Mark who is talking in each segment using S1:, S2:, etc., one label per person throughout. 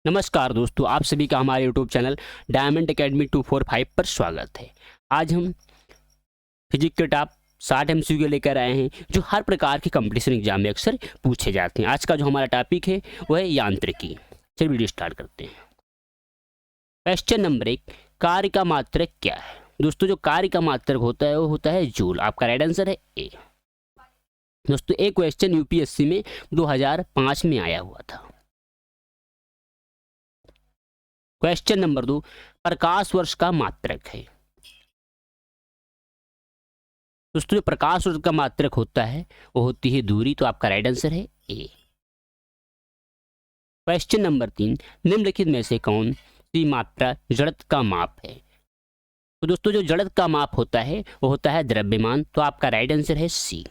S1: नमस्कार दोस्तों, आप सभी का हमारे यूट्यूब चैनल डायमंड एकेडमी 245 पर स्वागत है। आज हम फिजिक्स के टॉप 60 एमसीक्यू लेकर आए हैं जो हर प्रकार के कंपटीशन एग्जाम में अक्सर पूछे जाते हैं। आज का जो हमारा टॉपिक है वह है यांत्रिकी। चलिए वीडियो स्टार्ट करते हैं। क्वेश्चन नंबर 1, कार्य का मात्रक क्या है? दोस्तों, जो कार्य का मात्रक होता है वो होता है जूल। आपका राइट आंसर है ए। दोस्तों, एक क्वेश्चन यूपीएससी में 2005 में आया हुआ था। क्वेश्चन नंबर 2, प्रकाश वर्ष का मात्रक है। दोस्तों, जो प्रकाश वर्ष का मात्रक होता है वो होती है दूरी। तो आपका राइट आंसर है ए। क्वेश्चन नंबर 3, निम्नलिखित में से कौन सी मात्रा जड़त्व का माप है? तो दोस्तों, जो जड़त्व का माप होता है वो होता है द्रव्यमान। तो आपका राइट आंसर है सी।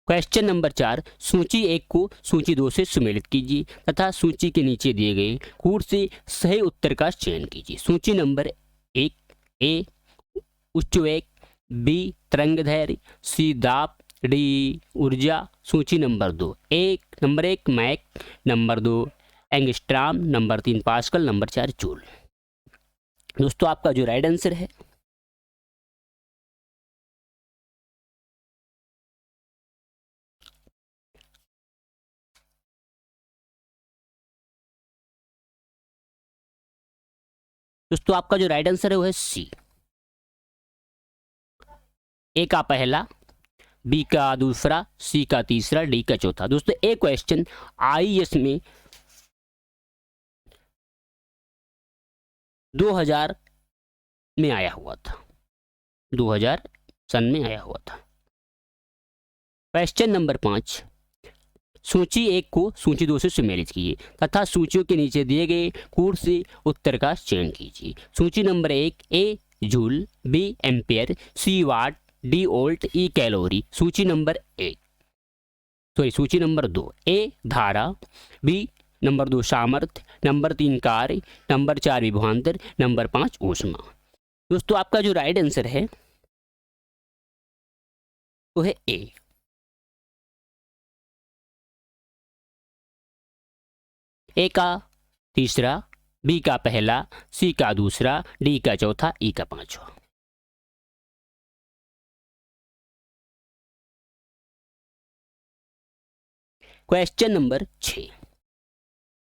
S1: क्वेश्चन नंबर 4, सूची 1 को सूची 2 से सुमेलित कीजिए तथा सूची के नीचे दिए गए कूट से सही उत्तर का चयन कीजिए। सूची नंबर 1, ए उच्च वेग, बी तरंगदैर्घ्य, सी दाब, डी ऊर्जा। सूची number 2, number 1 Mach, number 2 angstrom, number 3 pascal, number 4 joule. दोस्तों, आपका जो राइट आंसर है दोस्तों आपका जो राइट आंसर है वो है सी। ए का पहला, बी का दूसरा, सी का तीसरा, डी का चौथा। दोस्तों, एक क्वेश्चन आईएएस में 2000 में आया हुआ था। 2000 सन में आया हुआ था। क्वेश्चन नंबर 5, सूची 1 को सूची 2 से सुमेलित कीजिए तथा सूचियों के नीचे दिए गए कूट से उत्तर का चयन कीजिए। सूची नंबर 1, ए जूल, बी एम्पियर, सी वाट, डी वोल्ट, ई कैलोरी। सूची नंबर 2, ए धारा, बी नंबर 2 सामर्थ्य, नंबर 3 कार्य, नंबर 4 विभवांतर, नंबर 5 ऊष्मा। दोस्तों, आपका जो राइट आंसर है वो है ए। ए का तीसरा, बी का पहला, सी का दूसरा, डी का चौथा, ई का पांचवा। क्वेश्चन नंबर 6,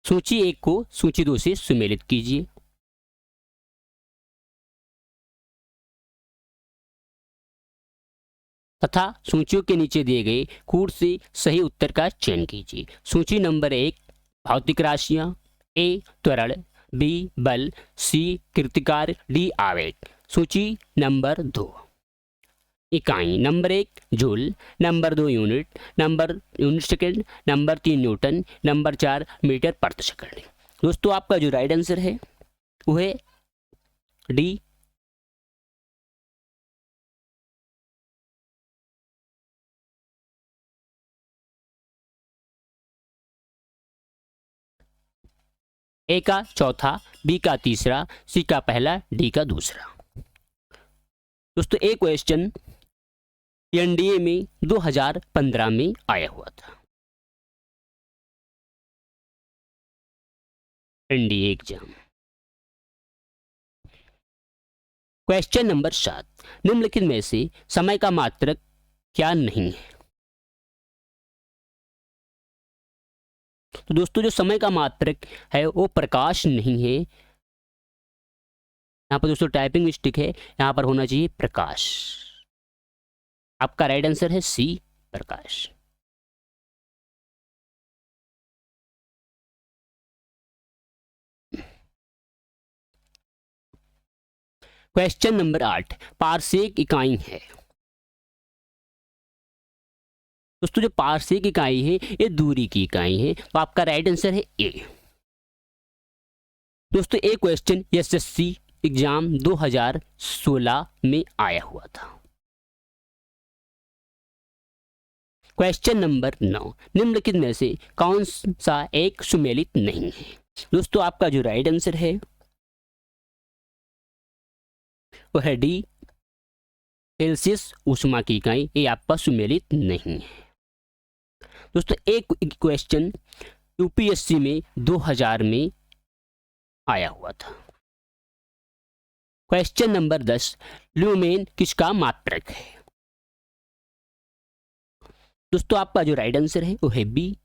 S1: सूची 1 को सूची 2 से सुमेलित कीजिए तथा सूचियों के नीचे दिए गए कूट से सही उत्तर का चयन कीजिए। सूची नंबर 1, भौतिक राशियां, ए त्वरण, बी बल, सी कृतिकार, डी आवेग। सूची नंबर 2, इकाई, number 1 joule, number 2 unit, number unit second, number 3 newton, number 4 metre प्रति सेकंड। दोस्तों, आपका जो राइट आंसर है वो है डी। ए का चौथा, बी का तीसरा, सी का पहला, डी का दूसरा। दोस्तों, एक क्वेश्चन एनडीए में 2015 में आया हुआ था। NDA exam. क्वेश्चन नंबर 7, निम्नलिखित में से समय का मात्रक क्या नहीं है? तो दोस्तों, जो समय का मात्रक है वो प्रकाश नहीं है। यहाँ पर दोस्तों टाइपिंग मिस्टेक है, यहाँ पर होना चाहिए प्रकाश। आपका राइट आंसर है सी, प्रकाश। क्वेश्चन नंबर 8, पारसेक इकाई है। दोस्तों, जो पारसेक इकाई है ये दूरी की इकाई है। तो आपका राइट आंसर है ए। दोस्तों, एक क्वेश्चन एसएससी एग्जाम 2016 में आया हुआ था। क्वेश्चन नंबर 9, निम्नलिखित में से कौन सा एक सुमेलित नहीं है? दोस्तों, आपका जो राइट आंसर है वो है डी, सेल्सियस ऊष्मा की इकाई। ये आपका सुमेलित नहीं है। दोस्तों एक क्वेश्चन यूपीएससी में 2000 में आया हुआ था। क्वेश्चन नंबर 10, ल्यूमेन किसका मात्रक है? दोस्तों आपका जो राइट आंसर है वो है बी,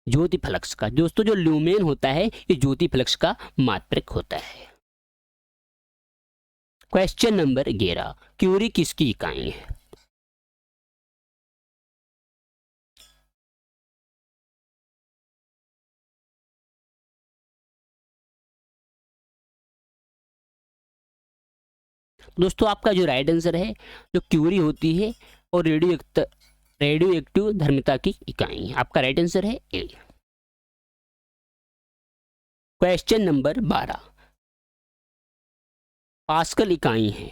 S1: ज्योति फ्लक्स का। दोस्तों जो ल्यूमेन होता है ये ज्योति फ्लक्स का मात्रक होता है। क्वेश्चन नंबर 11, क्यूरी किसकी इकाई है? दोस्तों आपका जो राइट आंसर है, जो क्यूरी होती है और रेडियो एक्टिव धर्मिता की इकाई है। आपका राइट आंसर है ए। क्वेश्चन नंबर 12, पास्कल इकाई है।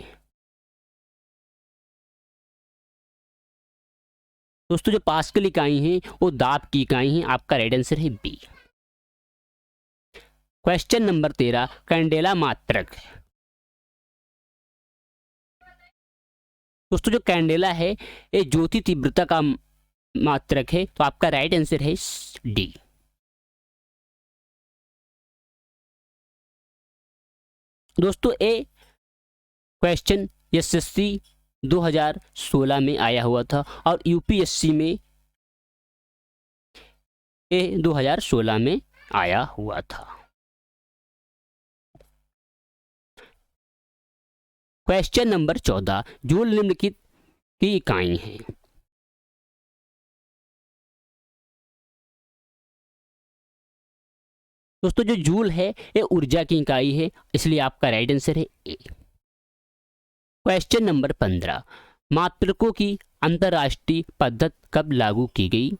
S1: दोस्तों जो पास्कल इकाई है वो दाब की इकाई है। आपका राइट आंसर है बी। क्वेश्चन नंबर 13, कैंडेला मात्रक है। दोस्तों जो कैंडेला है ये ज्योति तीव्रता का मात्रक है। तो आपका राइट आंसर है डी। दोस्तों ए क्वेश्चन एसएससी 2016 में आया हुआ था और यूपीएससी में ए 2016 में आया हुआ था। क्वेश्चन नंबर 14, जूल निम्नलिखित की इकाई है। दोस्तों जो जूल है ये ऊर्जा की इकाई है, इसलिए आपका राइट आंसर है ए। क्वेश्चन नंबर 15, मात्रकों की अंतरराष्ट्रीय पद्धति कब लागू की गई?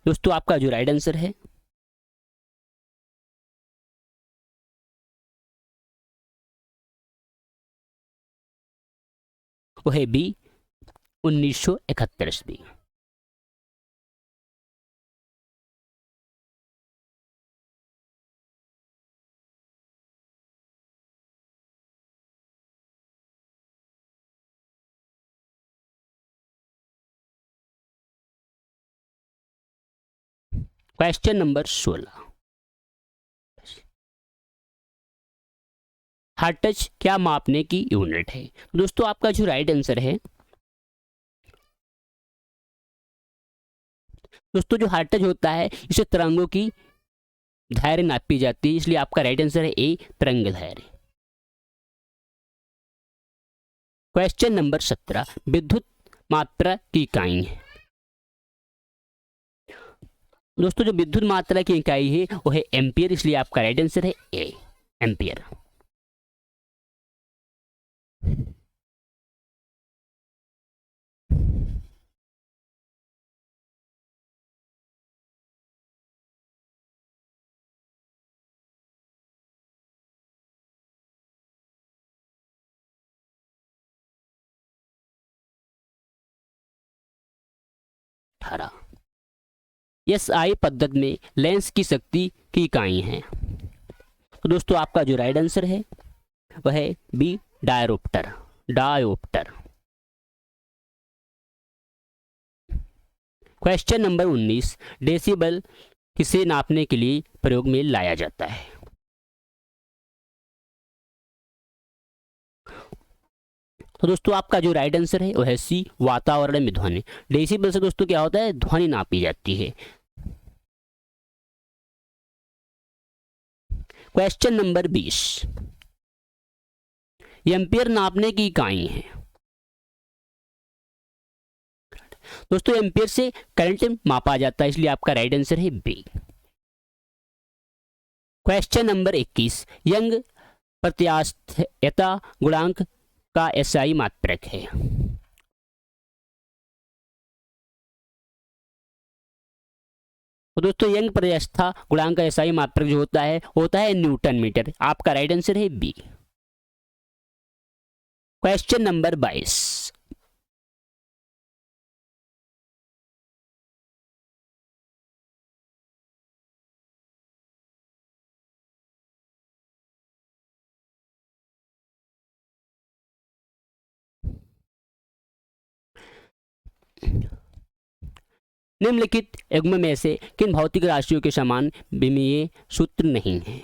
S1: दोस्तों आपका जो राइट आंसर है वो है बी, 1971 ईस्वी। क्वेश्चन नंबर 16, हर्ट्ज क्या मापने की यूनिट है? दोस्तों आपका जो राइट आंसर है, दोस्तों जो हर्ट्ज होता है इसे तरंगों की धैर्य नापी जाती है, इसलिए आपका राइट आंसर है ए, तरंग धैर्य। क्वेश्चन नंबर 17, विद्युत मात्रा की इकाई है। दोस्तों जो विद्युत मात्रा की इकाई है वो है एम्पियर, इसलिए आपका राइट आंसर है ए, एम्पियर। एसआई पद्धति में लेंस की शक्ति की इकाई है। तो दोस्तों आपका जो राइट आंसर है वह है B, dioptre. Dioptre. Question number 19, decibel किसे नापने के लिए प्रयोग में लाया जाता है? तो दोस्तों आपका जो राइट आंसर है वह है सी, वातावरण में ध्वनि। डेसिबल से दोस्तों क्या होता है, ध्वनि नापी जाती है। क्वेश्चन नंबर 20, एम्पियर नापने की इकाई है। दोस्तों एम्पियर से करंट मापा जाता है, इसलिए आपका राइट आंसर है बी। क्वेश्चन नंबर 21, यंग प्रत्यास्थता गुणांक का एसआई मात्रक है। तो दोस्तों यंग प्रत्यास्थता गुणांक का एसआई मात्रक जो होता है न्यूटन मीटर। आपका राइट आंसर है बी। क्वेश्चन नंबर 22, निम्नलिखित युग्म में से किन भौतिक राशियों के समान विमीय सूत्र नहीं है?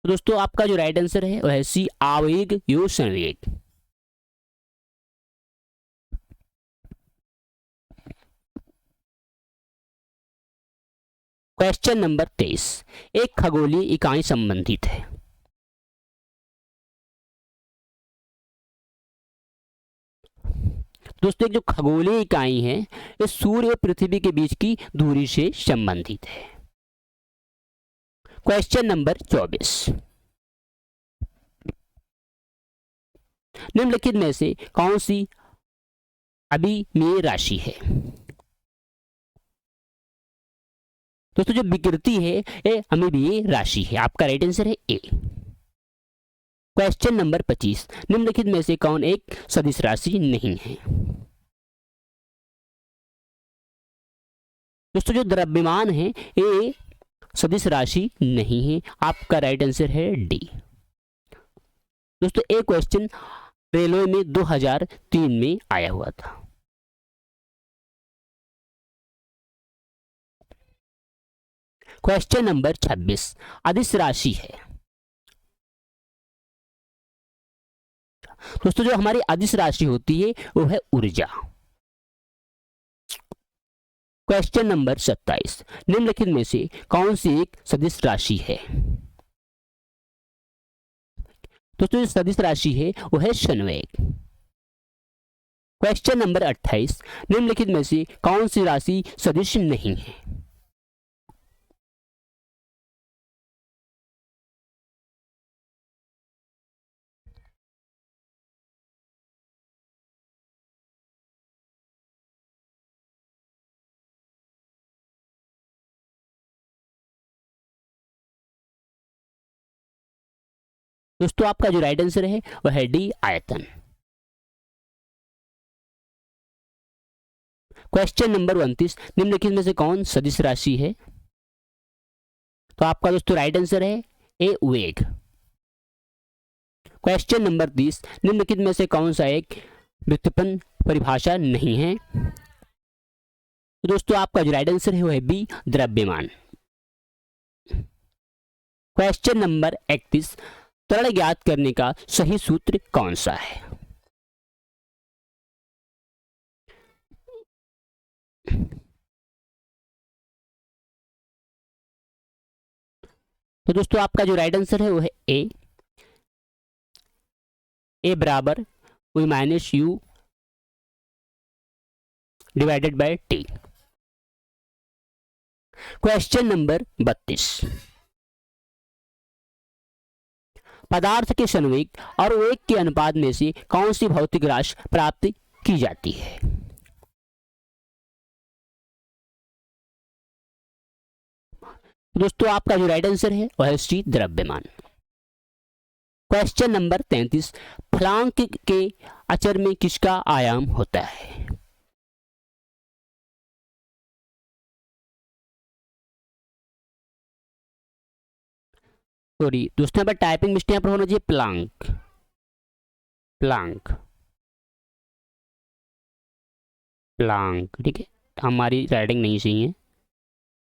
S1: तो दोस्तों आपका जो राइट आंसर है वह है सी, आवेग योग संवेग। क्वेश्चन नंबर 23, एक खगोलीय इकाई संबंधित है। दोस्तों एक जो खगोलीय इकाई है ये सूर्य और पृथ्वी के बीच की दूरी से संबंधित है। क्वेश्चन नंबर 24, निम्नलिखित में से कौन सी अभिमेय राशि है? दोस्तों जो विकृति है ये अभिमेय राशि है। आपका राइट आंसर है ए। क्वेश्चन नंबर 25, निम्नलिखित में से कौन एक सदिश राशि नहीं है? दोस्तों जो द्रव्यमान है ये सदिश राशि नहीं है। आपका राइट आंसर है डी। दोस्तों एक क्वेश्चन रेलवे में 2003 में आया हुआ था। क्वेश्चन नंबर 26, अदिश राशि है। दोस्तों जो हमारी अदिश राशि होती है वो है ऊर्जा। क्वेश्चन नंबर 27, निम्नलिखित में से कौन सी एक सदिश राशि है? दोस्तों जो सदिश राशि है वो है संवेग। क्वेश्चन नंबर 28, निम्नलिखित में से कौन सी राशि सदिश नहीं है? दोस्तों आपका जो राइट आंसर है वह है डी, आयतन। क्वेश्चन नंबर 29, निम्नलिखित में से कौन सदिश राशि है? तो आपका दोस्तों राइट आंसर है ए, वेग। क्वेश्चन नंबर 30, निम्नलिखित में से कौन सा एक व्युत्पन्न परिभाषा नहीं है? तो दोस्तों आपका जो राइट आंसर है वो है बी, द्रव्यमान। क्वेश्चन नंबर 31, त्वरण ज्ञात करने का सही सूत्र कौन सा है? तो दोस्तों आपका जो राइट आंसर है वो है ए बराबर V minus U divided by T. Question number 32, पदार्थ के संवेग और वेग के अनुपात में से कौन सी भौतिक राशि प्राप्त की जाती है? दोस्तों आपका जो राइट आंसर है वह है सी, द्रव्यमान। क्वेश्चन नंबर 33, फलांक के अचर में किसका आयाम होता है? सॉरी दोस्तों, यहाँ पर टाइपिंग मिस्टेक यहाँ पर होना चाहिए प्लांक, प्लांक, प्लांक। ठीक है, हमारी राइटिंग नहीं सही है।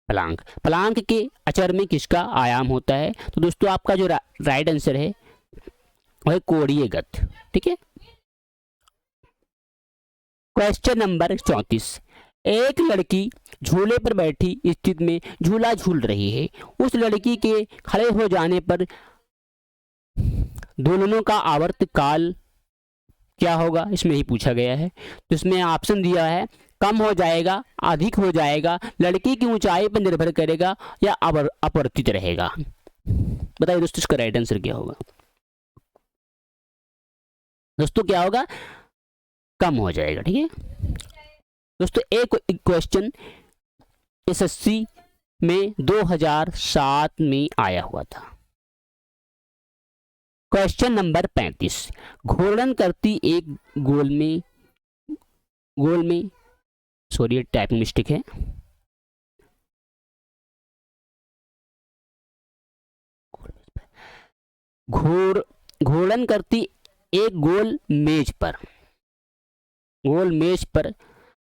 S1: प्लांक, प्लांक के अचर में किसका आयाम होता है? तो दोस्तों आपका जो राइट आंसर है वह कोणीय गति। ठीक है। क्वेश्चन नंबर 34, एक लड़की झूले पर बैठी स्थिति में झूला झूल रही है। उस लड़की के खड़े हो जाने पर दोनों का आवर्त काल क्या होगा, इसमें ही पूछा गया है। तो इसमें ऑप्शन दिया है कम हो जाएगा, अधिक हो जाएगा, लड़की की ऊंचाई पर निर्भर करेगा या अपरिवर्तित रहेगा। बताइए दोस्तों इसका राइट आंसर क्या होगा? दोस्तों क्या होगा? कम हो जाएगा। ठीक है दोस्तों, एक क्वेश्चन एसएससी में 2007 में आया हुआ था। क्वेश्चन नंबर 35, घूर्णन करती एक गोल में सॉरी टाइपिंग मिस्टेक है। घूर्णन करती एक गोल मेज पर गोल मेज पर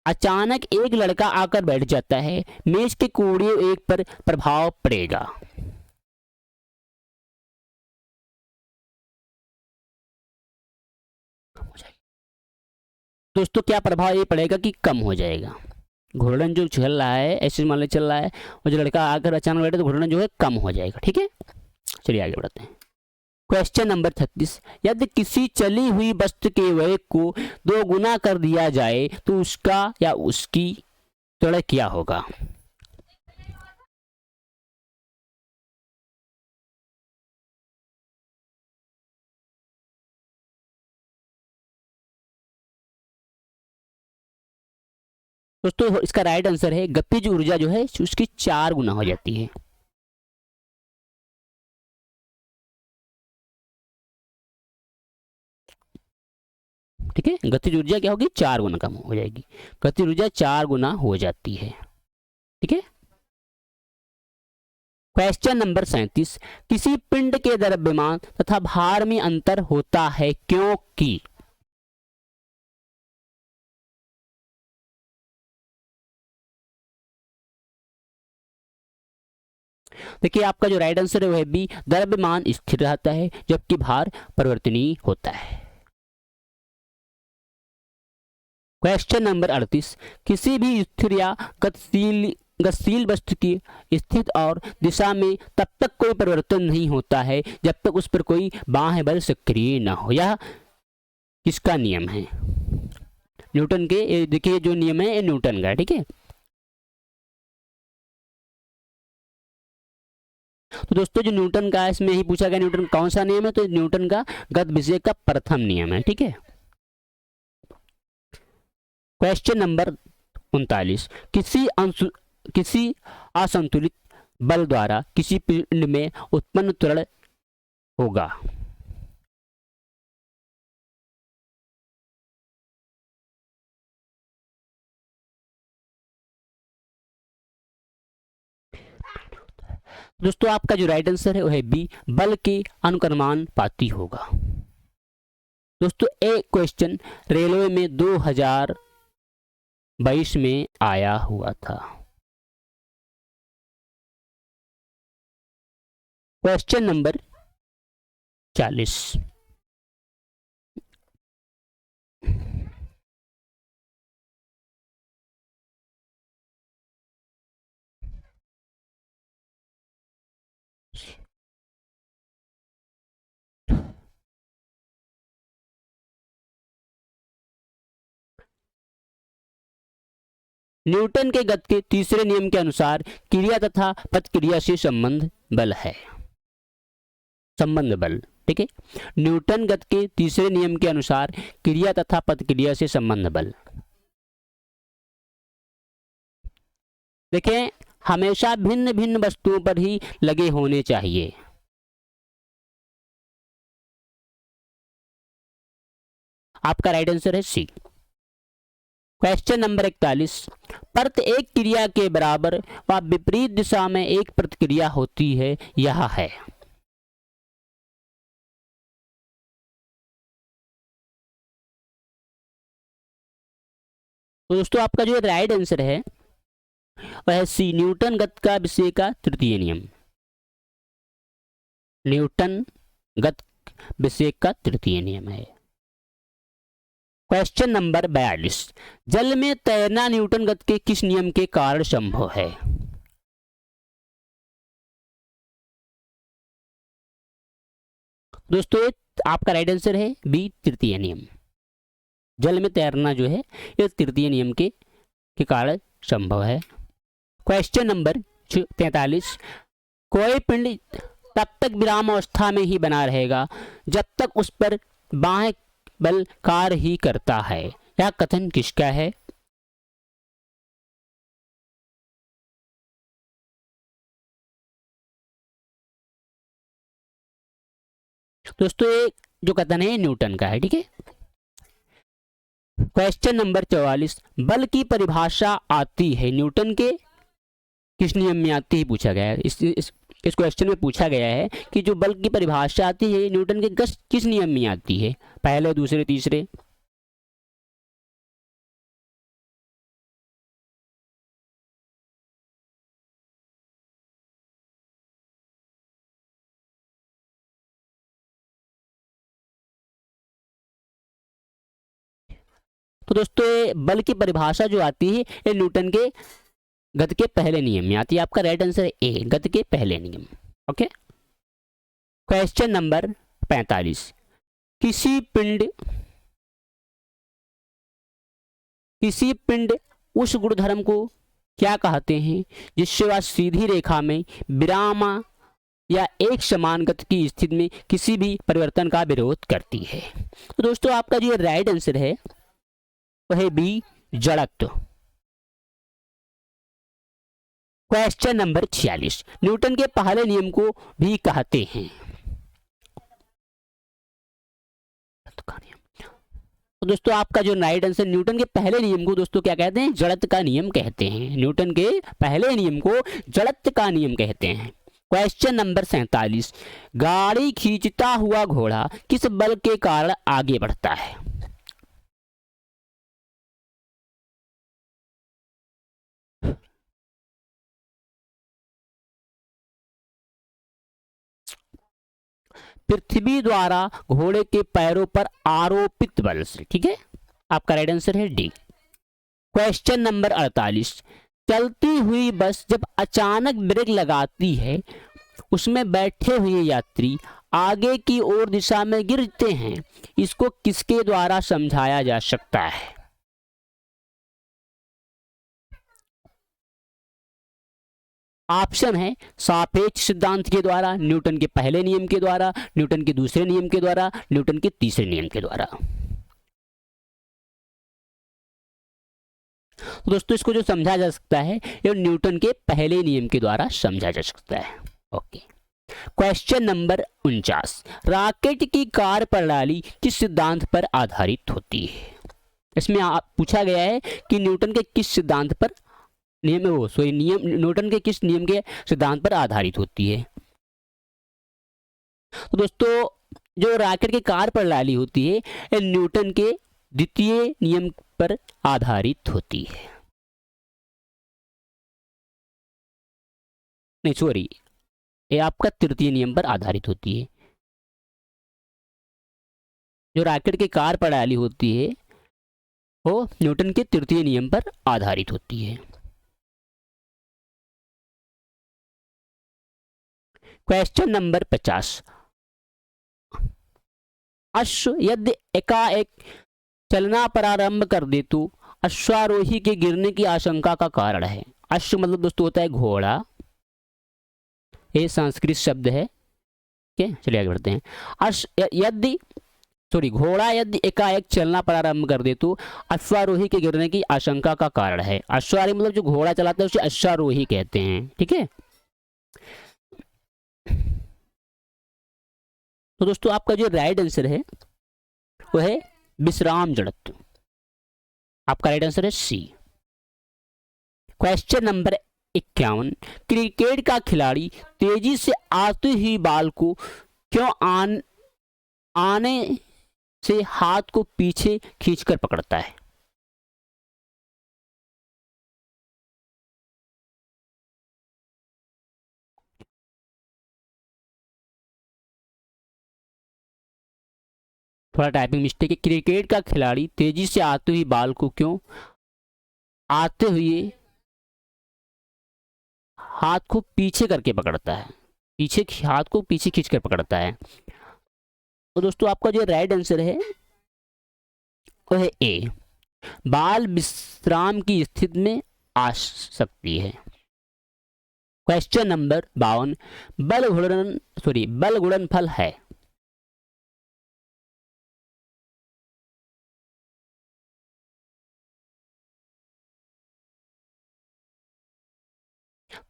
S1: अचानक एक लड़का आकर बैठ जाता है, मेज के कोने एक पर प्रभाव पड़ेगा। दोस्तों क्या प्रभाव ये पड़ेगा कि कम हो जाएगा। घूर्णन जो चल रहा है ऐसे मान लो चल रहा है, और जो लड़का आकर अचानक बैठे तो घूर्णन जो है कम हो जाएगा। ठीक है, चलिए आगे बढ़ते हैं। क्वेश्चन नंबर 36, यदि किसी चली हुई वस्तु के वेग को 2 गुना कर दिया जाए तो उसका या उसकी त्वरण क्या होगा। दोस्तों इसका राइट आंसर है गतिज ऊर्जा जो है उसकी 4 गुना हो जाती है। ठीक है, गतिज ऊर्जा क्या होगी, 4 गुना कम हो जाएगी। गतिज ऊर्जा 4 गुना हो जाती है। ठीक है, क्वेश्चन नंबर 37, किसी पिंड के द्रव्यमान तथा भार में अंतर होता है क्योंकि। देखिए आपका जो राइट आंसर है वह बी, द्रव्यमान स्थिर रहता है जबकि भार परिवर्तनीय होता है। क्वेश्चन नंबर 38, किसी भी स्थिर या गतिशील वस्तु की स्थिति और दिशा में तब तक कोई परिवर्तन नहीं होता है जब तक उस पर कोई बाह्य बल सक्रिय न हो। यह किसका नियम है, न्यूटन के। देखिए जो नियम है ये न्यूटन का। ठीक है, तो दोस्तों जो न्यूटन का इसमें ही पूछा गया, न्यूटन कौन सा नियम है, तो न्यूटन का गति विषय का प्रथम नियम है। ठीक है, क्वेश्चन नंबर 39, किसी असंतुलित बल द्वारा किसी पिंड में उत्पन्न त्वरण होगा। दोस्तों आपका जो राइट आंसर है वह है बी, बल के अनुक्रमानुपाती होगा। दोस्तों एक क्वेश्चन रेलवे में 2022 में आया हुआ था। क्वेश्चन नंबर 40, न्यूटन के गति के तीसरे नियम के अनुसार क्रिया तथा प्रतिक्रिया से संबंध बल है। संबंध बल। ठीक है, न्यूटन गति के तीसरे नियम के अनुसार क्रिया तथा प्रतिक्रिया से संबंध बल। देखें हमेशा भिन्न भिन्न वस्तुओं पर ही लगे होने चाहिए। आपका राइट आंसर है सी। क्वेश्चन नंबर 41, प्रत्येक क्रिया के बराबर व विपरीत दिशा में एक प्रतिक्रिया होती है, यह है। तो दोस्तों आपका जो राइट आंसर है वह सी, न्यूटन गति का विषय का तृतीय नियम। न्यूटन गति विषय का तृतीय नियम है। क्वेश्चन नंबर 42, जल में तैरना न्यूटन गति के किस नियम के कारण संभव है। दोस्तों आपका राइट आंसर है बी, तृतीय नियम। जल में तैरना जो है ये तृतीय नियम के कारण संभव है। क्वेश्चन नंबर 43, कोई पिंड तब तक विराम अवस्था में ही बना रहेगा जब तक उस पर बाह्य बल कार्य ही करता है। यह कथन किसका है। दोस्तों ये जो कथन है न्यूटन का है। ठीक है, क्वेश्चन नंबर 44, बल की परिभाषा आती है न्यूटन के किस नियम में आती है, पूछा गया है। इस क्वेश्चन में पूछा गया है कि जो बल की परिभाषा आती है न्यूटन के किस नियम में आती है, पहले दूसरे तीसरे। तो दोस्तों ये बल की परिभाषा जो आती है ये न्यूटन के गति के पहले नियम में आती है। आपका राइट आंसर है ए, गति के पहले नियम। ओके, क्वेश्चन नंबर 45, किसी पिंड उस गुणधर्म को क्या कहते हैं जिससे वह सीधी रेखा में विराम या एक समान गति की स्थिति में किसी भी परिवर्तन का विरोध करती है। तो दोस्तों आपका जो राइट आंसर है वह है बी, जड़त्व। क्वेश्चन नंबर 46, न्यूटन के पहले नियम को भी कहते हैं। तो दोस्तों आपका जो राइट आंसर, न्यूटन के पहले नियम को दोस्तों क्या कहते हैं? जड़त्व का नियम कहते हैं। न्यूटन के पहले नियम को जड़त्व का नियम कहते हैं। क्वेश्चन नंबर 47, गाड़ी खींचता हुआ घोड़ा किस बल के कारण आगे बढ़ता है? पृथ्वी द्वारा घोड़े के पैरों पर आरोपित बल से। ठीक है, आपका राइट आंसर है डी। क्वेश्चन नंबर 48, चलती हुई बस जब अचानक ब्रेक लगाती है उसमें बैठे हुए यात्री आगे की ओर दिशा में गिरते हैं, इसको किसके द्वारा समझाया जा सकता है? ऑप्शन है सापेक्ष सिद्धांत के द्वारा, न्यूटन के पहले नियम के द्वारा, न्यूटन के दूसरे नियम के द्वारा, न्यूटन के तीसरे नियम के द्वारा। तो दोस्तों इसको जो समझा जा सकता है ये न्यूटन के पहले नियम के द्वारा समझा जा सकता है। ओके, क्वेश्चन नंबर 49, रॉकेट की कार्य प्रणाली किस सिद्धांत पर आधारित होती है? इसमें पूछा गया है कि न्यूटन के किस सिद्धांत पर न्यूटन के किस नियम के सिद्धांत पर आधारित होती है? तो दोस्तों जो रॉकेट की कार्य प्रणाली होती है ये न्यूटन के द्वितीय नियम पर आधारित होती है। नहीं सॉरी, ये आपका तृतीय नियम पर आधारित होती है। जो रॉकेट की कार्य प्रणाली होती है वो न्यूटन के तृतीय नियम पर आधारित होती है। क्वेश्चन नंबर 50, अश्व यदि एकाएक चलना प्रारंभ कर दे तो अश्वारोही के गिरने की आशंका का कारण है। अश्व मतलब दोस्तों होता है घोड़ा, ये संस्कृत शब्द है। ठीक है, चलिए आगे बढ़ते हैं। घोड़ा यदि एकाएक चलना प्रारंभ कर दे तो अश्वारोही के गिरने की आशंका का कारण है। अश्वारोही मतलब जो घोड़ा चलाता है उसे अश्वारोही कहते हैं। ठीक है, तो दोस्तों आपका जो राइट आंसर है वो है विश्राम जड़त्व। आपका राइट आंसर है सी। क्वेश्चन नंबर 51, क्रिकेट का खिलाड़ी तेजी से आती हुई बॉल को क्यों आने से हाथ को पीछे खींचकर पकड़ता है? थोड़ा टाइपिंग मिस्टेक है। क्रिकेट का खिलाड़ी तेजी से आती हुई बॉल को क्यों आते हुए हाथ को पीछे करके पकड़ता है? हाथ को पीछे खींचकर पकड़ता है। तो दोस्तों आपका जो राइट आंसर है वो है ए, बाल विश्राम की स्थिति में आ सकती है। क्वेश्चन नंबर 52, बल गुणनफल है।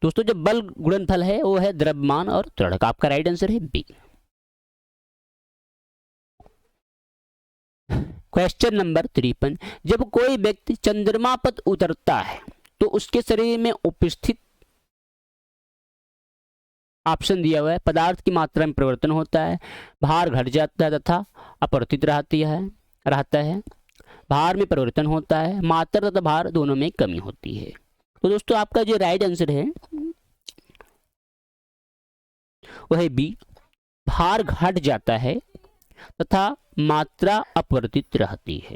S1: दोस्तों जो बल गुणनफल है वो है द्रव्यमान और त्वरण का। आपका राइट आंसर है बी। क्वेश्चन नंबर 53, जब कोई व्यक्ति चंद्रमा पर उतरता है तो उसके शरीर में उपस्थित, ऑप्शन दिया हुआ है, पदार्थ की मात्रा में परिवर्तन होता है, भार घट जाता है तथा अपरिवर्तित रहता है, भार में परिवर्तन होता है, मात्रा तथा भार दोनों में कमी होती है। तो दोस्तों आपका जो राइट आंसर है वह है बी, भार घट जाता है तथा मात्रा अपरिवर्तित रहती है।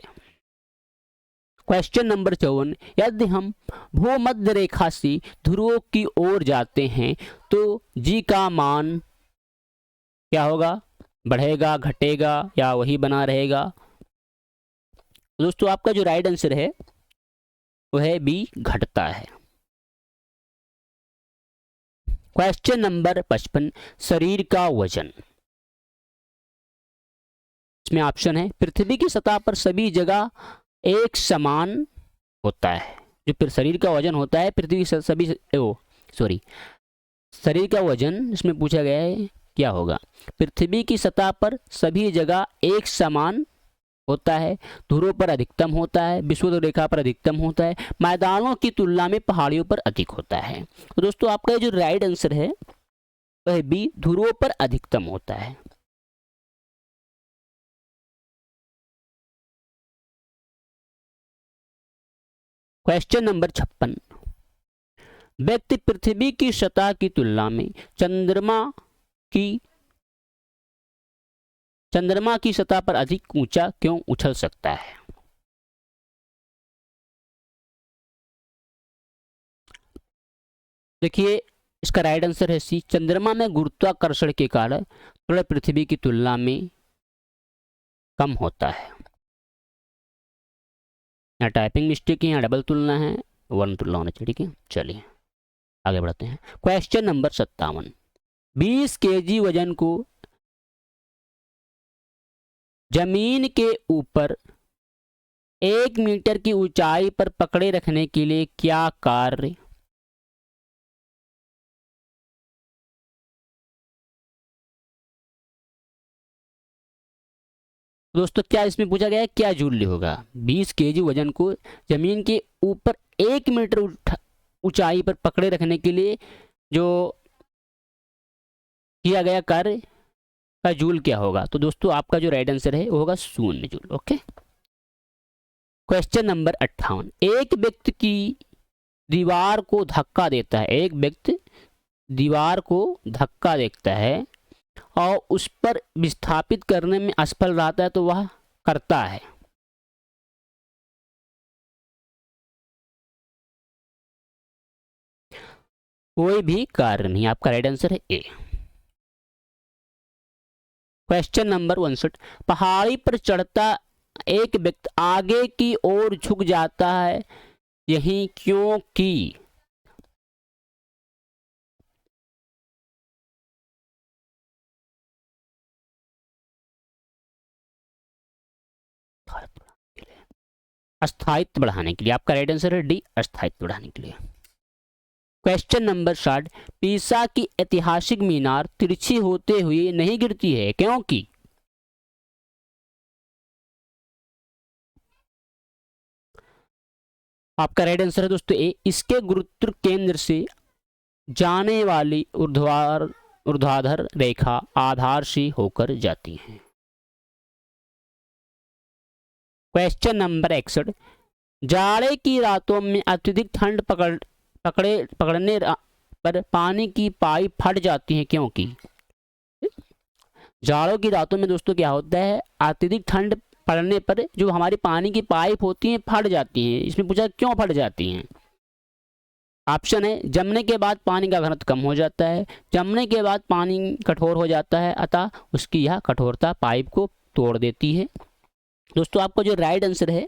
S1: क्वेश्चन नंबर 54, यदि हम भूमध्य रेखा से ध्रुवों की ओर जाते हैं तो जी का मान क्या होगा, बढ़ेगा, घटेगा या वही बना रहेगा? दोस्तों आपका जो राइट आंसर है वो है बी, घटता है। क्वेश्चन नंबर 55, शरीर का वजन। इसमें ऑप्शन है, पृथ्वी की सतह पर सभी जगह एक समान होता है। जो फिर शरीर का वजन होता है पृथ्वी की सभी सॉरी शरीर का वजन इसमें पूछा गया है क्या होगा, पृथ्वी की सतह पर सभी जगह एक समान होता है, ध्रुवों पर अधिकतम होता है, विषुवत रेखा पर अधिकतम होता है, मैदानों की तुलना में पहाड़ियों पर अधिक होता है। तो दोस्तों आपका जो राइट आंसर है वह बी, ध्रुवों पर अधिकतम होता है। क्वेश्चन नंबर 56, व्यक्ति पृथ्वी की सतह की तुलना में की चंद्रमा की सतह पर अधिक ऊंचा क्यों उछल सकता है? देखिए इसका राइट आंसर है सी, चंद्रमा में गुरुत्वाकर्षण के कारण थोड़ा पृथ्वी की तुलना में कम होता है। यहाँ टाइपिंग मिस्टेक है, यहाँ डबल तुलना है, वर्ण तुलना होना चाहिए। ठीक है, चलिए आगे बढ़ते हैं। क्वेश्चन नंबर 57, 20 केजी वजन को जमीन के ऊपर 1 मीटर की ऊंचाई पर पकड़े रखने के लिए क्या कार्य दोस्तों क्या इसमें पूछा गया है, क्या जूल्य होगा? 20 केजी वजन को जमीन के ऊपर 1 मीटर ऊंचाई पर पकड़े रखने के लिए जो किया गया कार्य का जूल क्या होगा? तो दोस्तों आपका जो राइट आंसर है वो होगा 0 जूल। ओके। क्वेश्चन नंबर 58, एक व्यक्ति की दीवार को धक्का देता है, एक व्यक्ति दीवार को धक्का देता है और उस पर विस्थापित करने में असफल रहता है तो वह करता है। कोई भी कार्य नहीं, आपका राइट आंसर है ए। क्वेश्चन नंबर 59, पहाड़ी पर चढ़ता एक व्यक्ति आगे की ओर झुक जाता है, यही क्योंकि? अस्थायित्व बढ़ाने के लिए, आपका राइट आंसर है डी, अस्थायित्व बढ़ाने के लिए। क्वेश्चन नंबर 60, पीसा की ऐतिहासिक मीनार तिरछी होते हुए नहीं गिरती है क्योंकि? आपका राइट आंसर है दोस्तों ए, इसके गुरुत्व केंद्र से जाने वाली ऊर्ध्वाधर रेखा आधार से होकर जाती है। क्वेश्चन नंबर 61, जाड़े की रातों में अत्यधिक ठंड पकड़ने पर पानी की पाइप फट जाती है क्योंकि? जाड़ों की रातों में दोस्तों क्या होता है, अत्यधिक ठंड पड़ने पर जो हमारी पानी की पाइप होती हैं फट जाती हैं। इसमें पूछा क्यों फट जाती हैं? ऑप्शन है, जमने के बाद पानी का घनत्व कम हो जाता है, जमने के बाद पानी कठोर हो जाता है अतः उसकी यह कठोरता पाइप को तोड़ देती है। दोस्तों आपका जो राइट आंसर है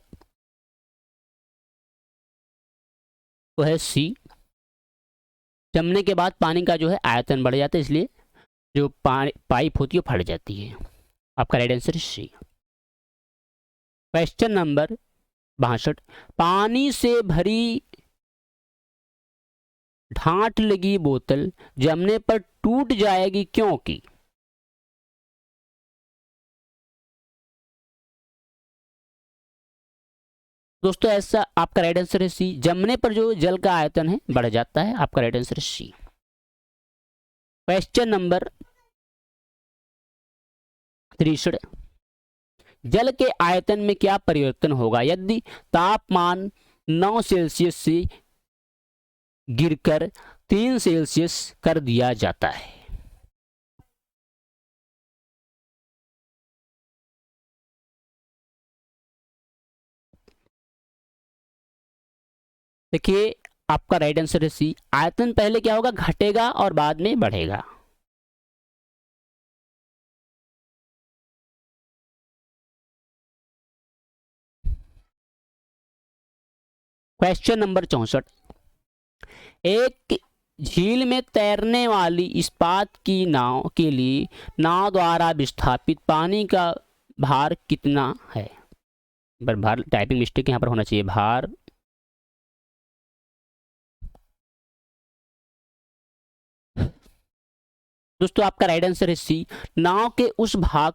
S1: वो है सी, जमने के बाद पानी का जो है आयतन बढ़ जाता है इसलिए जो पाइप होती है फट जाती है। आपका राइट आंसर है सी। क्वेश्चन नंबर 62, पानी से भरी ढांट लगी बोतल जमने पर टूट जाएगी क्योंकि? दोस्तों ऐसा आपका राइट आंसर है सी, जमने पर जो जल का आयतन है बढ़ जाता है। आपका राइट आंसर है सी। क्वेश्चन नंबर 63, जल के आयतन में क्या परिवर्तन होगा यदि तापमान 9 सेल्सियस से गिरकर 3 सेल्सियस कर दिया जाता है? देखिए आपका राइट आंसर है सी। आयतन पहले क्या होगा, घटेगा और बाद में बढ़ेगा। क्वेश्चन नंबर 64, एक झील में तैरने वाली इस्पात की नाव के लिए नाव द्वारा विस्थापित पानी का भार कितना है। पर भार टाइपिंग मिस्टेक यहाँ पर होना चाहिए, भार दोस्तों आपका राइट आंसर है सी। नाव के उस भार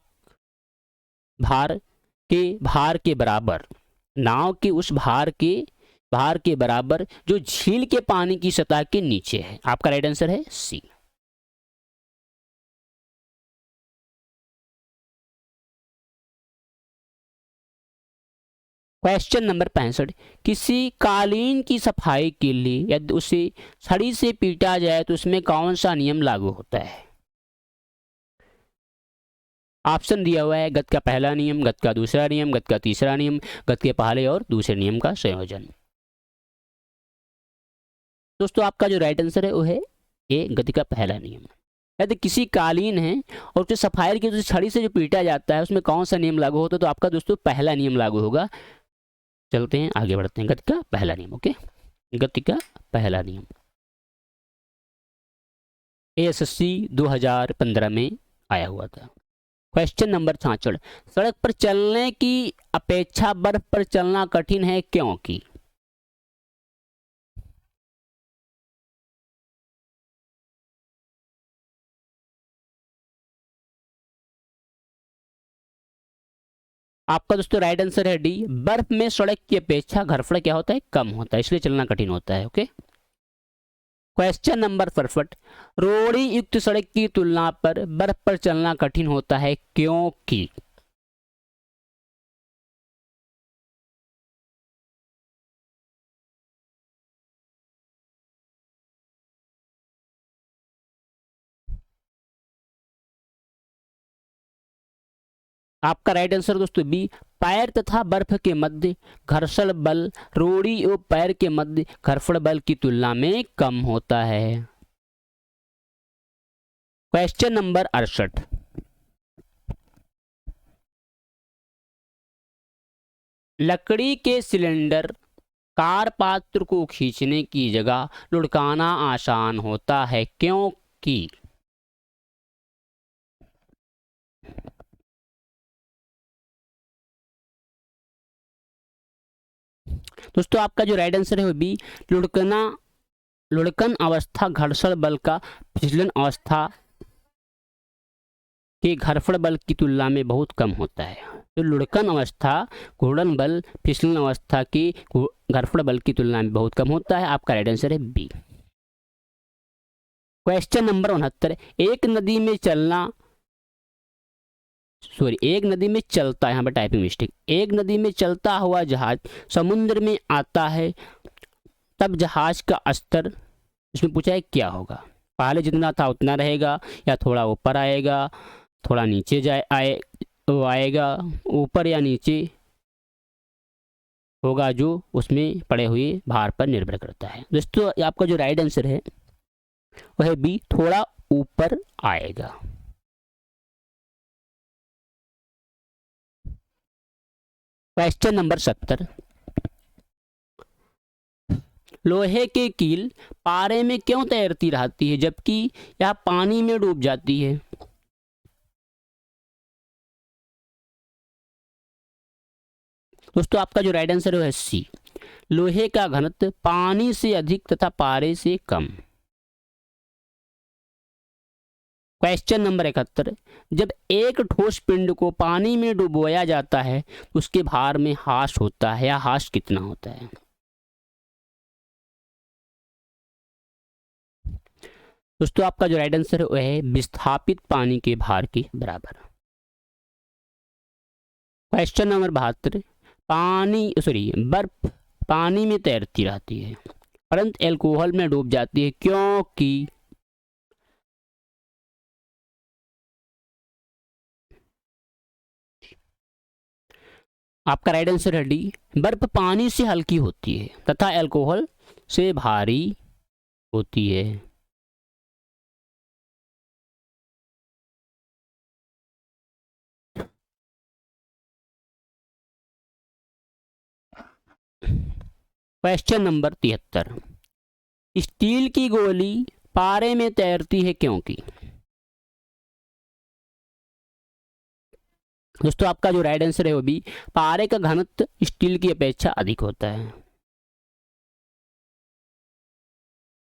S1: भार के बराबर, नाव के उस भार के बराबर जो झील के पानी की सतह के नीचे है। आपका राइट आंसर है सी। क्वेश्चन नंबर 65, किसी कालीन की सफाई के लिए यदि उसे छड़ी से पीटा जाए तो उसमें कौन सा नियम लागू होता है। ऑप्शन दिया हुआ है, गत का पहला नियम, गत का दूसरा नियम, गत का तीसरा नियम, गत के पहले और दूसरे नियम का संयोजन। दोस्तों आपका जो राइट आंसर है वो है ए, गति का पहला नियम। यदि किसी कालीन है और उसे सफाई की छड़ी से जो पीटा जाता है उसमें कौन सा नियम लागू होता है, तो आपका दोस्तों पहला नियम लागू होगा। चलते हैं आगे बढ़ते हैं, गति का पहला नियम। ओके, गति का पहला नियम एएसएससी 2015 में आया हुआ था। क्वेश्चन नंबर 66, सड़क पर चलने की अपेक्षा बर्फ पर चलना कठिन है क्योंकि। आपका दोस्तों राइट आंसर है डी, बर्फ में सड़क की अपेक्षा घर्षण क्या होता है, कम होता है, इसलिए चलना कठिन होता है। ओके, क्वेश्चन नंबर 67, रोड़ी युक्त सड़क की तुलना पर बर्फ पर चलना कठिन होता है क्योंकि। आपका राइट आंसर दोस्तों बी, पैर तथा बर्फ के मध्य घर्षण बल रोड़ी और पैर के मध्य घर्षण बल की तुलना में कम होता है। क्वेश्चन नंबर 68, लकड़ी के सिलेंडर कार पात्र को खींचने की जगह लुढ़काना आसान होता है क्योंकि। दोस्तों आपका जो राइट आंसर है वो बी, लुढ़कन अवस्था घर्षण बल का फिसलन अवस्था के घर्षण बल की तुलना में बहुत कम होता है। तो लुढ़कन अवस्था घूर्णन बल फिसलन अवस्था की घर्षण बल की तुलना में बहुत कम होता है। आपका राइट आंसर है बी। क्वेश्चन नंबर 69, एक नदी में चलता, यहाँ पर टाइपिंग मिस्टेक, एक नदी में चलता हुआ जहाज समुद्र में आता है तब जहाज का स्तर, इसमें पूछा है क्या होगा, पहले जितना था उतना रहेगा या थोड़ा ऊपर आएगा, थोड़ा नीचे आएगा, ऊपर या नीचे होगा, जो उसमें पड़े हुए भार पर निर्भर करता है। दोस्तों आपका जो राइट आंसर है वह है बी, थोड़ा ऊपर आएगा। क्वेश्चन नंबर 70, लोहे की कील पारे में क्यों तैरती रहती है जबकि यह पानी में डूब जाती है। दोस्तों आपका जो राइट आंसर है सी, लोहे का घनत्व पानी से अधिक तथा पारे से कम। क्वेश्चन नंबर 71, जब एक ठोस पिंड को पानी में डुबोया जाता है उसके भार में ह्रास होता है, या ह्रास कितना होता है। दोस्तों आपका जो राइट आंसर है वह है विस्थापित पानी के भार के बराबर। क्वेश्चन नंबर 72, बर्फ पानी में तैरती रहती है परंतु एल्कोहल में डूब जाती है क्योंकि। आपका राइट आंसर है डी, बर्फ पानी से हल्की होती है तथा एल्कोहल से भारी होती है। क्वेश्चन नंबर 73, स्टील की गोली पारे में तैरती है क्योंकि। दोस्तों आपका जो राइट आंसर है वो भी, पारे का घनत्व स्टील की अपेक्षा अधिक होता है।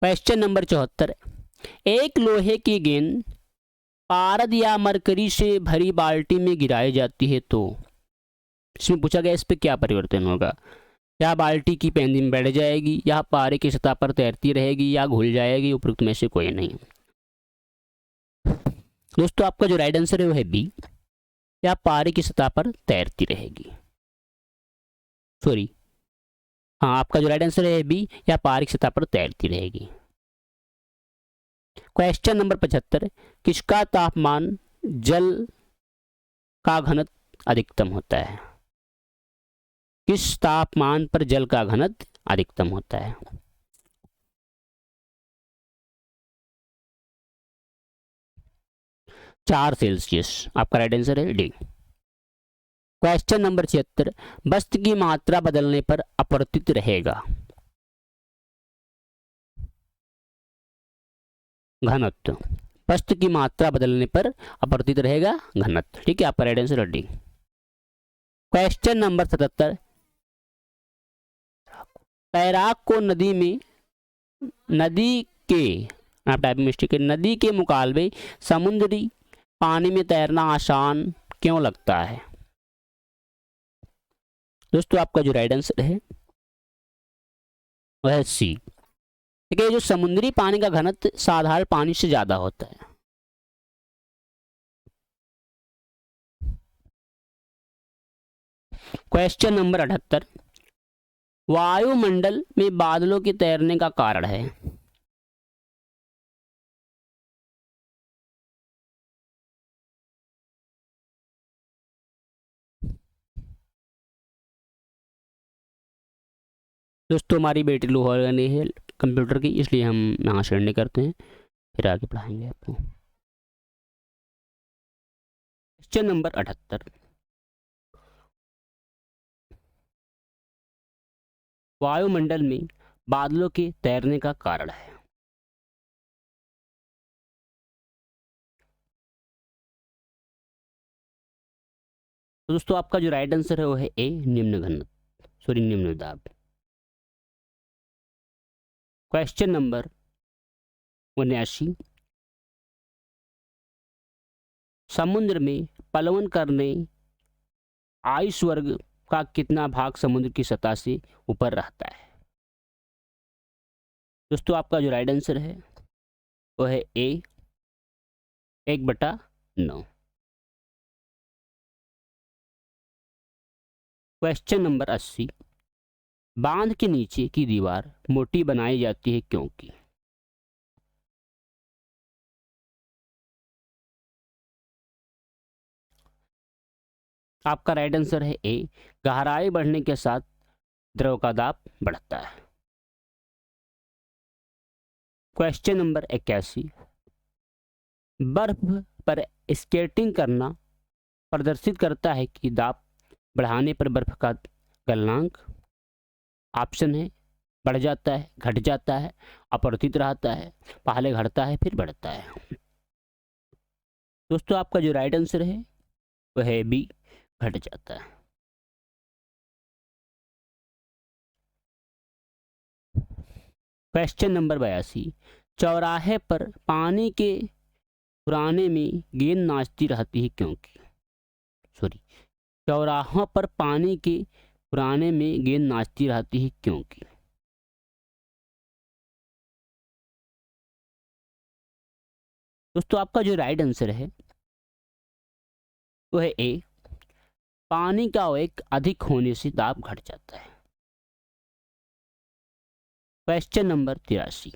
S1: क्वेश्चन नंबर 74, एक लोहे की गेंद पारद या मरकरी से भरी बाल्टी में गिराई जाती है तो इसमें पूछा गया इस पे क्या परिवर्तन होगा। या बाल्टी की पेंदी में बैठ जाएगी, या पारे की सतह पर तैरती रहेगी, या घुल जाएगी, उपरोक्त में से कोई नहीं। दोस्तों आपका जो राइट आंसर है वो है बी, या पारे की सतह पर तैरती रहेगी। सॉरी, हाँ आपका जो राइट आंसर है बी, या पारे की सतह पर तैरती रहेगी। क्वेश्चन नंबर 75, किसका तापमान जल का घनत्व अधिकतम होता है। किस तापमान पर जल का घनत्व अधिकतम होता है। 4 सेल्सियस, आपका राइट आंसर है डी। क्वेश्चन नंबर 76, वस्तु की मात्रा बदलने पर अपवर्तित रहेगा घनत्व। वस्तु की मात्रा बदलने पर अपवर्तित रहेगा घनत्व। ठीक है, आपका right answer D. Question number 77, तैराक को नदी के आप टाइपिंग मिस्टेक है, नदी के मुकाबले समुद्री पानी में तैरना आसान क्यों लगता है। दोस्तों आपका जो राइट आंसर है वह है सी। ठीक है, जो समुद्री पानी का घनत्व साधारण पानी से ज्यादा होता है। क्वेश्चन नंबर 78, वायुमंडल में बादलों के तैरने का कारण है। दोस्तों हमारी बैटरी लो हो रही है कंप्यूटर की, इसलिए हम यहाँ से एंड करते हैं, फिर आगे पढ़ाएंगे आपको। क्वेश्चन नंबर 78, वायुमंडल में बादलों के तैरने का कारण है। तो दोस्तों आपका जो राइट आंसर है वो है ए, निम्न घनत्व, सॉरी निम्न दाब। क्वेश्चन नंबर 79, समुद्र में पलवन करने आइस वर्ग का कितना भाग समुद्र की सतह से ऊपर रहता है। दोस्तों आपका जो राइट आंसर है वो है ए, 1/9। क्वेश्चन नंबर 80, बांध के नीचे की दीवार मोटी बनाई जाती है क्योंकि। आपका राइट आंसर है ए, गहराई बढ़ने के साथ द्रव का दाब बढ़ता है। क्वेश्चन नंबर 81, बर्फ पर स्केटिंग करना प्रदर्शित करता है कि दाब बढ़ाने पर बर्फ का गलनांक ऑप्शन है बढ़ जाता है, घट जाता है, अपवर्तित रहता है, पहले घटता है फिर बढ़ता है। दोस्तों आपका जो राइट आंसर है वह है बी, घट जाता है। क्वेश्चन नंबर 82, चौराहे पर पानी के पुराने में गेंद नाचती रहती है क्योंकि। सॉरी, चौराहों पर पानी के पुराने में गेंद नाचती रहती है क्योंकि। दोस्तों आपका जो राइट आंसर है वो है ए, पानी का वेग अधिक होने से दाब घट जाता है। क्वेश्चन नंबर 83,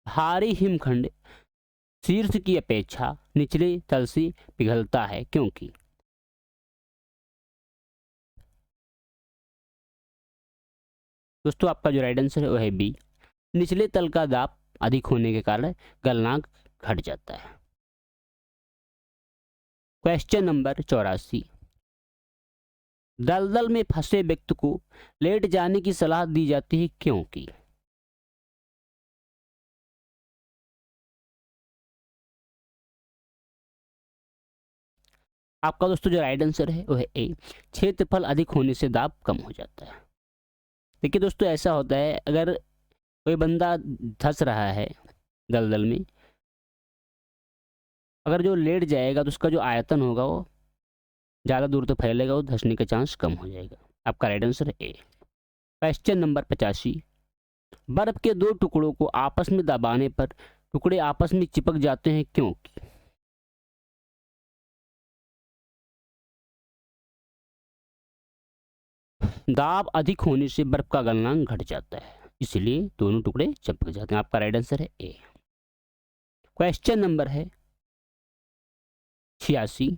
S1: भारी हिमखंड शीर्ष की अपेक्षा निचले तल से पिघलता है क्योंकि। दोस्तों आपका जो राइट आंसर है वो है बी, निचले तल का दाब अधिक होने के कारण गलनांक घट जाता है। क्वेश्चन नंबर 84, दलदल में फंसे व्यक्ति को लेट जाने की सलाह दी जाती है क्योंकि? आपका दोस्तों जो राइट आंसर है वो है ए, क्षेत्रफल अधिक होने से दाब कम हो जाता है। देखिए दोस्तों ऐसा होता है, अगर कोई बंदा धंस रहा है दलदल में, अगर जो लेट जाएगा तो उसका जो आयतन होगा वो ज़्यादा दूर तक फैलेगा, वो धंसने का चांस कम हो जाएगा। आपका राइट आंसर है ए। क्वेश्चन नंबर 85, बर्फ के दो टुकड़ों को आपस में दबाने पर टुकड़े आपस में चिपक जाते हैं क्योंकि? दाब अधिक होने से बर्फ का गलनांक घट जाता है, इसलिए दोनों टुकड़े चिपक जाते हैं। आपका राइट आंसर है ए। क्वेश्चन नंबर है 86,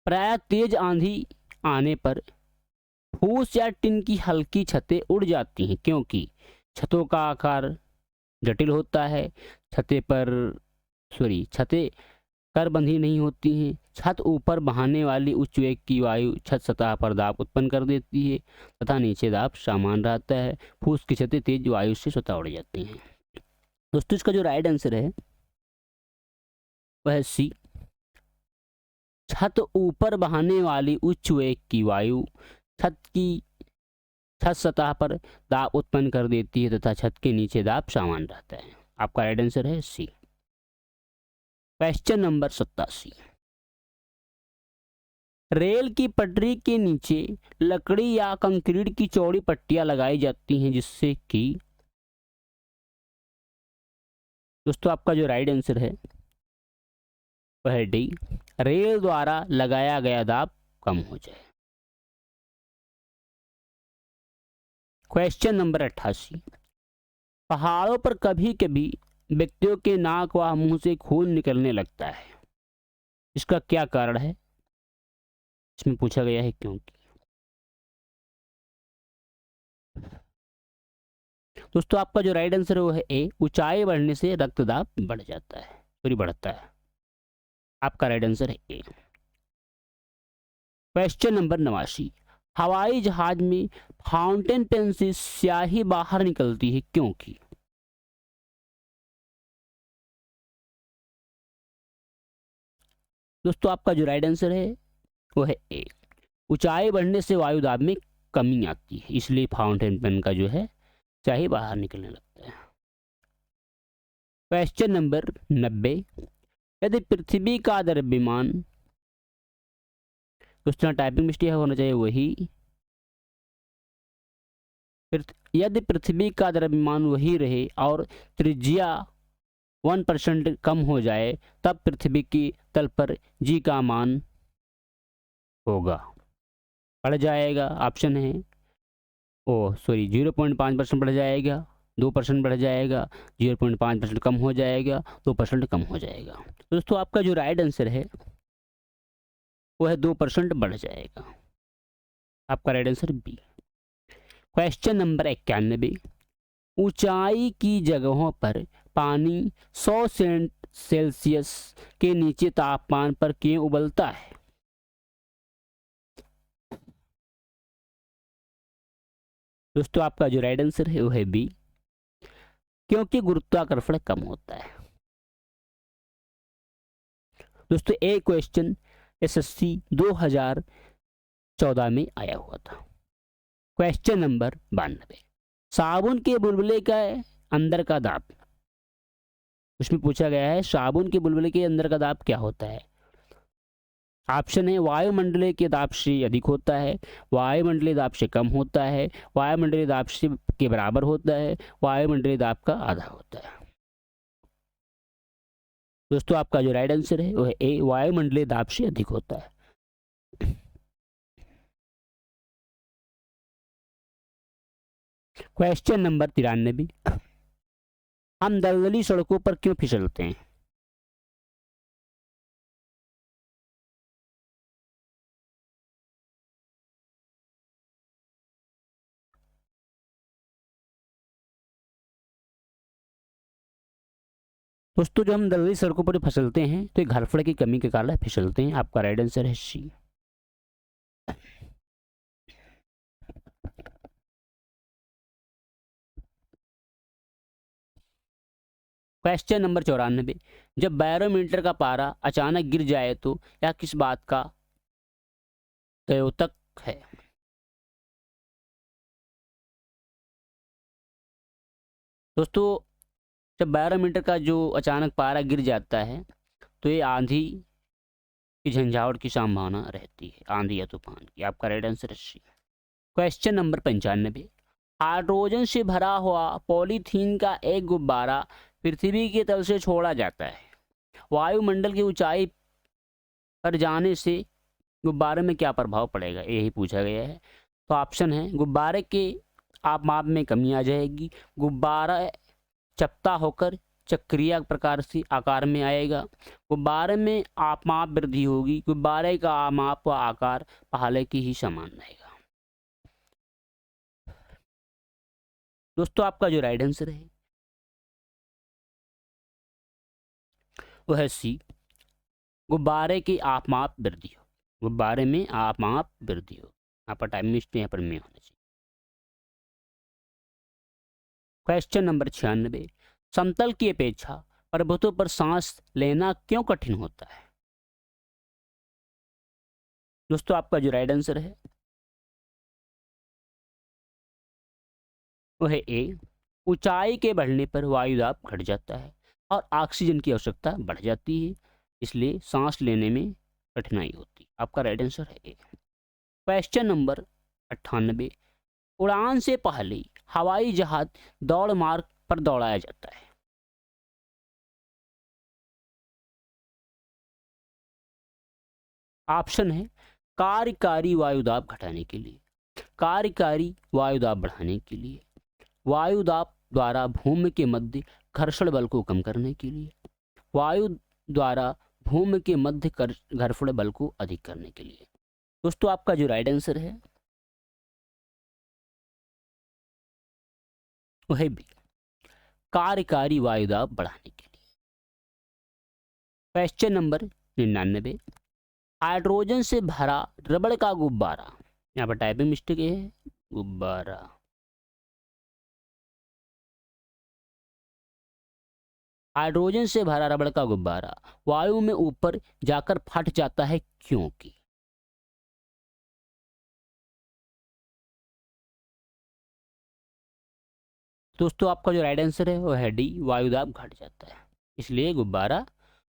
S1: प्राय तेज आंधी आने पर फूस या टिन की हल्की छतें उड़ जाती हैं क्योंकि छतों का आकार जटिल होता है, छतें कर बंधी नहीं होती हैं, छत ऊपर बहाने वाली उच्च वेग की वायु छत सतह पर दाब उत्पन्न कर देती है तथा नीचे दाब समान रहता है, फूस की छतें तेज वायु से स्वतः उड़ जाती हैं। दोस्तों इसका जो राइट आंसर है वह है सी, छत ऊपर बहाने वाली उच्च वेग की वायु छत सतह पर दाब उत्पन्न कर देती है तथा छत के नीचे दाब समान रहता है। आपका राइट आंसर है सी। क्वेश्चन नंबर 87, रेल की पटरी के नीचे लकड़ी या कंक्रीट की चौड़ी पट्टियां लगाई जाती हैं जिससे कि? दोस्तों आपका जो राइट आंसर है वह है डी, रेल द्वारा लगाया गया दाब कम हो जाए। क्वेश्चन नंबर 88, पहाड़ों पर कभी कभी व्यक्तियों के नाक व मुंह से खून निकलने लगता है, इसका क्या कारण है? इसमें पूछा गया है क्योंकि। दोस्तों आपका जो राइट आंसर है वो है ए, ऊंचाई बढ़ने से रक्तदाब बढ़ जाता है, सॉरी बढ़ता है। आपका राइट आंसर है ए। क्वेश्चन नंबर 89, हवाई जहाज में फाउंटेन पेन से स्याही बाहर निकलती है क्योंकि? दोस्तों आपका जो राइट आंसर है वो है ए, ऊंचाई बढ़ने से वायु दाब में कमी आती है, इसलिए फाउंटेन पेन का जो है स्याही बाहर निकलने लगता है। क्वेश्चन नंबर 90, यदि पृथ्वी का द्रव्यमान, दोस्तों टाइपिंग मिस्टेक होना चाहिए वही, यदि पृथ्वी का द्रव्यमान वही रहे और त्रिज्या 1% कम हो जाए तब पृथ्वी की तल पर जी का मान होगा, बढ़ जाएगा। ऑप्शन है 0.5% बढ़ जाएगा, 2% बढ़ जाएगा, 0.5% कम हो जाएगा, 2% कम हो जाएगा। दोस्तों आपका जो राइट आंसर है वो है 2% बढ़ जाएगा। आपका right answer B. Question number 91, ऊंचाई की जगहों पर पानी 100 सेल्सियस के नीचे तापमान पर क्यों उबलता है? दोस्तों आपका जो राइट आंसर है वो है बी, क्योंकि गुरुत्वाकर्षण कम होता है। दोस्तों एक क्वेश्चन एसएससी 2014 में आया हुआ था। क्वेश्चन नंबर 92, साबुन के बुलबुले का अंदर का दाब, उसमें पूछा गया है साबुन के बुलबुले के अंदर का दाब क्या होता है? ऑप्शन है वायुमंडलीय के दाब से अधिक होता है, वायुमंडलीय दाब से कम होता है, वायुमंडलीय दाब से के बराबर होता है, वायुमंडलीय दाब का आधा होता है। दोस्तों आपका जो राइट आंसर है वो है ए, वायुमंडलीय दाब से अधिक होता है। क्वेश्चन नंबर 93, हम दलदली सड़कों पर क्यों फिसलते हैं? दोस्तों जो हम दलदली सड़कों पर फिसलते हैं तो ये घरफड़ की कमी के कारण फिसलते हैं। आपका राइट आंसर है सी। क्वेश्चन नंबर 94, जब बैरोमीटर का पारा अचानक गिर जाए तो यह किस बात का द्योतक है? दोस्तों जब बैरोमीटर का जो अचानक पारा गिर जाता है तो ये आंधी की झंझावट की संभावना रहती है, आंधी या तूफान की। आपका राइट आंसर है सी। क्वेश्चन नंबर 95, हाइड्रोजन से भरा हुआ पॉलीथीन का एक गुब्बारा पृथ्वी के तल से छोड़ा जाता है। वायुमंडल की ऊंचाई पर जाने से गुब्बारे में क्या प्रभाव पड़ेगा, यही पूछा गया है। तो ऑप्शन है, गुब्बारे के माप में कमी आ जाएगी, गुब्बारा चपटा होकर चक्रीय प्रकार से आकार में आएगा, गुब्बारे में माप वृद्धि होगी, गुब्बारे का माप व आकार पहले की ही समान रहेगा। दोस्तों आपका जो राइट आंसर है वो है सी, गुब्बारे की माप वृद्धि हो, गुब्बारे में माप वृद्धि हो। यहाँ पर टाइम मिस्ट यहाँ पर में होना चाहिए। क्वेश्चन नंबर 96, समतल की अपेक्षा पर्वतों पर सांस लेना क्यों कठिन होता है? दोस्तों आपका जो राइट आंसर है वो है ए, ऊंचाई के बढ़ने पर वायुदाब घट जाता है और ऑक्सीजन की आवश्यकता बढ़ जाती है, इसलिए सांस लेने में कठिनाई होती है। आपका राइट आंसर है ए। क्वेश्चन नंबर 98, उड़ान से पहले हवाई जहाज दौड़ मार्ग पर दौड़ाया जाता है। ऑप्शन है, कार्यकारी वायुदाब घटाने के लिए, कार्यकारी वायुदाब बढ़ाने के लिए, वायुदाब द्वारा भूमि के मध्य घर्षण बल को कम करने के लिए, वायु द्वारा भूमि के मध्य घर्षण बल को अधिक करने के लिए। दोस्तों आपका जो राइट आंसर है वह भी, कार्यकारी वायुदाब बढ़ाने के लिए। क्वेश्चन नंबर 99, हाइड्रोजन से भरा रबड़ का गुब्बारा, यहाँ पर टाइपिंग मिस्टेक है, गुब्बारा, हाइड्रोजन से भरा रबड़ का गुब्बारा वायु में ऊपर जाकर फट जाता है क्योंकि? दोस्तों आपका जो राइट आंसर है वो है डी, वायुदाब घट जाता है, इसलिए गुब्बारा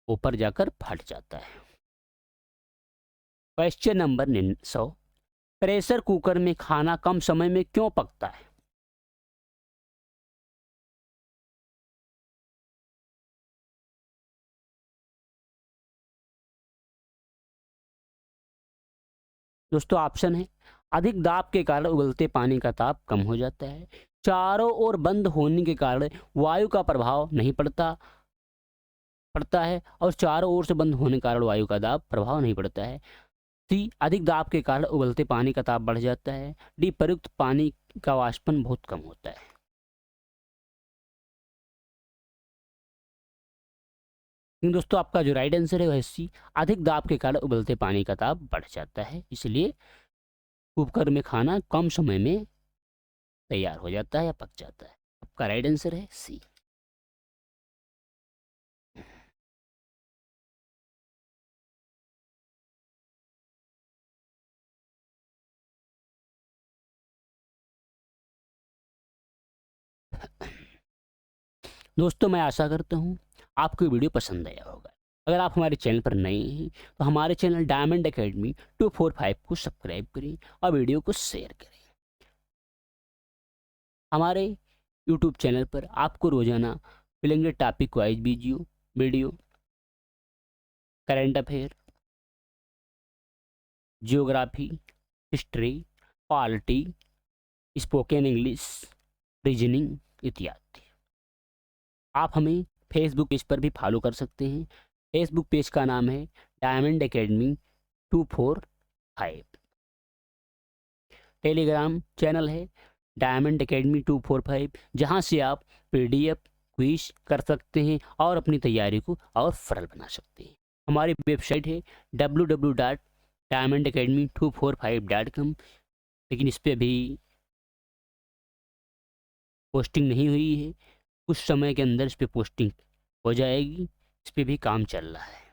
S1: ऊपर जाकर फट जाता है। क्वेश्चन नंबर 100, प्रेशर कुकर में खाना कम समय में क्यों पकता है? दोस्तों ऑप्शन है, अधिक दाब के कारण उबलते पानी का ताप कम हो जाता है, चारों ओर बंद होने के कारण वायु का प्रभाव नहीं पड़ता है, और चारों ओर से बंद होने के कारण वायु का दाब प्रभाव नहीं पड़ता है। सी, अधिक दाब के कारण उबलते पानी का ताप बढ़ जाता है। डी, प्रयुक्त पानी का वाष्पन बहुत कम होता है। दोस्तों आपका जो राइट आंसर है वह सी, अधिक दाब के कारण उबलते पानी का ताप बढ़ जाता है, इसलिए कुकर में खाना कम समय में तैयार हो जाता है या पक जाता है। आपका राइट आंसर है सी। दोस्तों मैं आशा करता हूँ आपको वीडियो पसंद आया होगा। अगर आप हमारे चैनल पर नए हैं तो हमारे चैनल डायमंड एकेडमी 245 को सब्सक्राइब करें और वीडियो को शेयर करें। हमारे यूट्यूब चैनल पर आपको रोजाना मिलेंगे topic wise video, current affair, geography, history, polity, spoken English, reasoning इत्यादि। आप हमें फेसबुक पेज पर भी फॉलो कर सकते हैं। फेसबुक पेज का नाम है डायमंड एकेडमी 245। टेलीग्राम चैनल है डायमंड एकेडमी 245, जहां से आप PDF, क्विज कर सकते हैं और अपनी तैयारी को और सरल बना सकते हैं। हमारी वेबसाइट है www.diamondacademy245.com, लेकिन इस पर अभी पोस्टिंग नहीं हुई है। कुछ समय के अंदर इस पर पोस्टिंग हो जाएगी। इस पर भी काम चल रहा है।